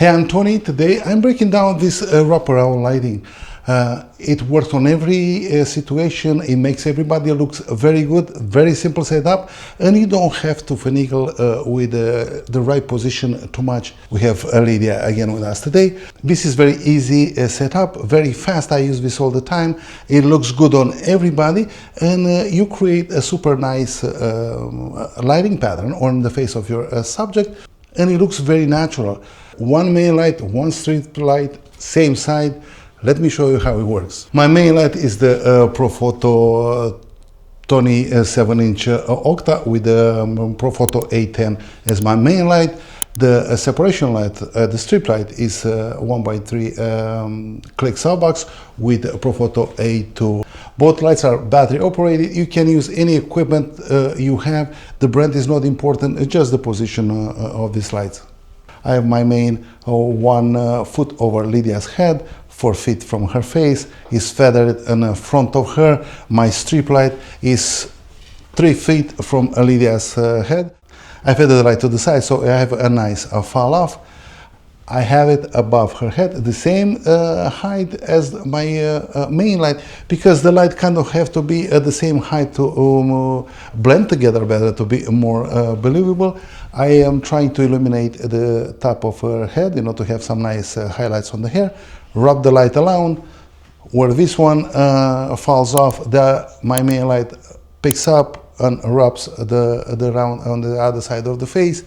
Hey, I'm Tony. Today I'm breaking down this wraparound lighting. It works on every situation. It makes everybody looks very good, very simple setup, and you don't have to finagle with the right position too much. We have Lydia again with us today. This is very easy setup, very fast. I use this all the time. It looks good on everybody, and you create a super nice lighting pattern on the face of your subject, and it looks very natural. One main light, one strip light, same side. Let me show you how it works. My main light is the Profoto Tony 7-inch octa with the Profoto A10 as my main light. The separation light, the strip light, is 1x3 click softbox with Profoto A2. Both lights are battery operated. You can use any equipment you have. The brand is not important, it's just the position of these lights. I have my main 1 foot over Lydia's head, 4 feet from her face, is feathered in the front of her. My strip light is 3 feet from Lydia's head. I feather the light to the side, so I have a nice fall off. I have it above her head, the same height as my main light, because the light kind of have to be at the same height to blend together better, to be more believable. I am trying to illuminate the top of her head, to have some nice highlights on the hair. Rub the light around. Where this one falls off, my main light picks up and rubs the round on the other side of the face.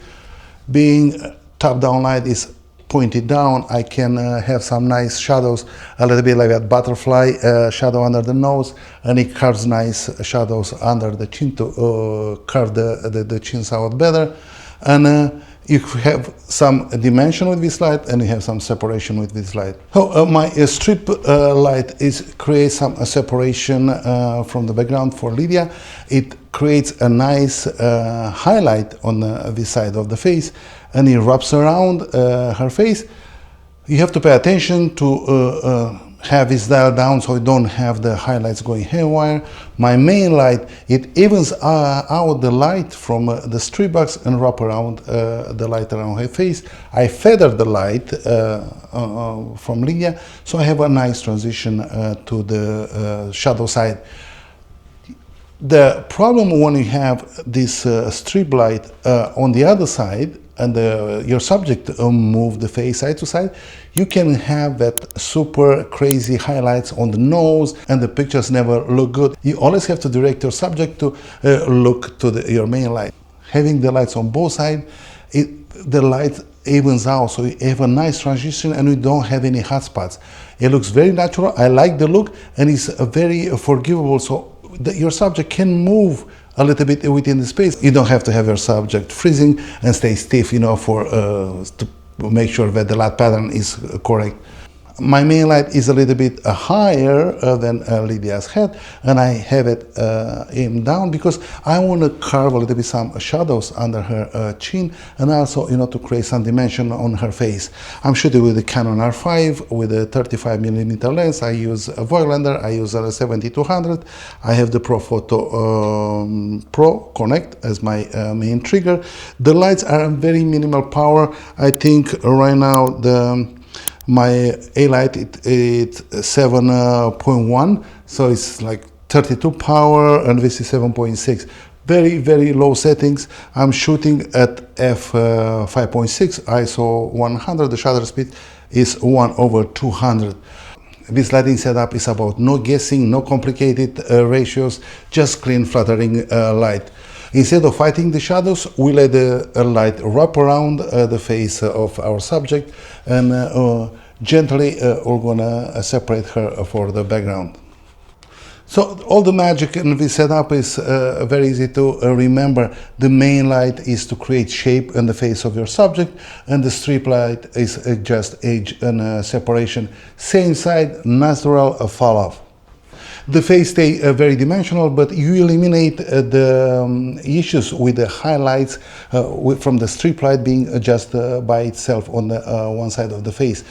Being top-down light is pointed down, I can have some nice shadows, a little bit like that butterfly shadow under the nose, and it carves nice shadows under the chin to carve the chins out better. And you have some dimension with this light, and you have some separation with this light. So my strip light creates some separation from the background for Lydia. It creates a nice highlight on this side of the face, and it wraps around her face. You have to pay attention to have this dial down so you don't have the highlights going haywire. My main light, it evens out the light from the strip box and wrap around the light around her face. I feather the light from Lydia, so I have a nice transition to the shadow side. The problem when you have this strip light on the other side, and your subject move the face side to side, you can have that super crazy highlights on the nose, and the pictures never look good. You always have to direct your subject to look to your main light. Having the lights on both sides, the light evens out, so you have a nice transition and you don't have any hot spots. It looks very natural. I like the look, and it's very forgivable, so your subject can move a little bit within the space. You don't have to have your subject freezing and stay stiff, to make sure that the light pattern is correct. My main light is a little bit higher than Lydia's head, and I have it aimed down because I want to carve a little bit some shadows under her chin, and also to create some dimension on her face. I'm shooting with the Canon R5 with a 35mm lens. I use a Voigtlander, I use a 7200. I have the Profoto Pro Connect as my main trigger. The lights are very minimal power. I think right now my A light it's 7.1, so it's like 32 power, and this is 7.6. Very, very low settings. I'm shooting at f5.6, ISO 100. The shutter speed is 1/200. This lighting setup is about no guessing, no complicated ratios, just clean flattering light. Instead of fighting the shadows, we let the light wrap around the face of our subject, and gently we're gonna separate her for the background. So all the magic in this setup is very easy to remember. The main light is to create shape in the face of your subject, and the strip light is just edge and separation. Same side, natural fall off. The face stays very dimensional, but you eliminate the issues with the highlights from the strip light being just by itself on the one side of the face.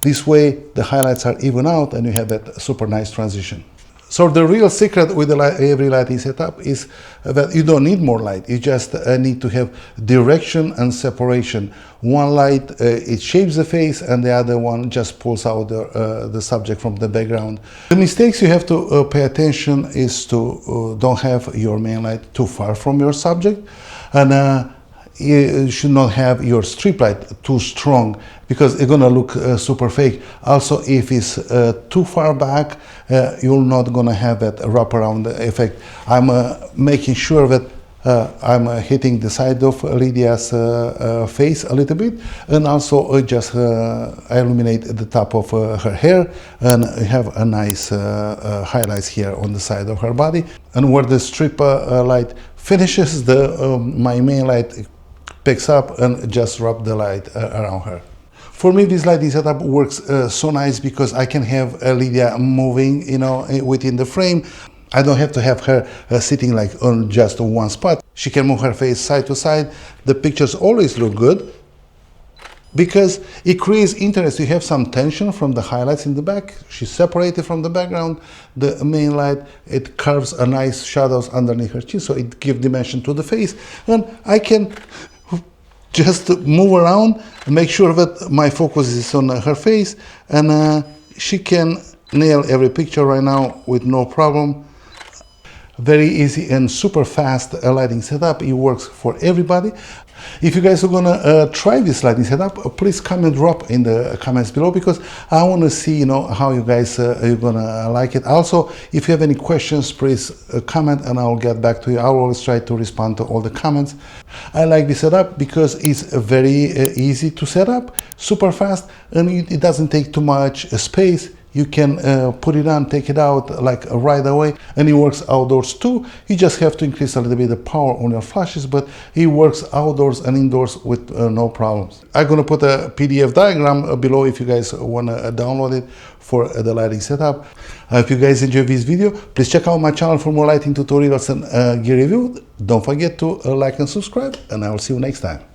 This way the highlights are even out and you have that super nice transition. So the real secret with every lighting setup is that you don't need more light. You just need to have direction and separation. One light, it shapes the face, and the other one just pulls out the subject from the background. The mistakes you have to pay attention is to don't have your main light too far from your subject, and you should not have your strip light too strong, because it's gonna look super fake. Also, if it's too far back, you're not gonna have that wraparound effect. I'm making sure that I'm hitting the side of Lydia's face a little bit, and also just illuminate the top of her hair, and have a nice highlights here on the side of her body. And where the strip light finishes, my main light picks up and just rub the light around her. For me, this lighting setup works so nice because I can have Lydia moving, you know, within the frame. I don't have to have her sitting like on just one spot. She can move her face side to side. The pictures always look good because it creates interest. You have some tension from the highlights in the back. She's separated from the background. The main light, it carves a nice shadows underneath her chin, so it gives dimension to the face. And I can just move around, make sure that my focus is on her face, and she can nail every picture right now with no problem. Very easy and super fast lighting setup. It works for everybody. If you guys are gonna try this lighting setup, please comment drop in the comments below, because I want to see, you know, how you guys are gonna like it. Also, if you have any questions, please comment and I'll get back to you. I'll always try to respond to all the comments. I like this setup because it's very easy to set up, super fast, and it doesn't take too much space. You can put it on, take it out like right away, and it works outdoors too. You just have to increase a little bit the power on your flashes, but it works outdoors and indoors with no problems. I'm gonna put a PDF diagram below if you guys wanna download it for the lighting setup. If you guys enjoyed this video, please check out my channel for more lighting tutorials and gear review. Don't forget to like and subscribe, and I will see you next time.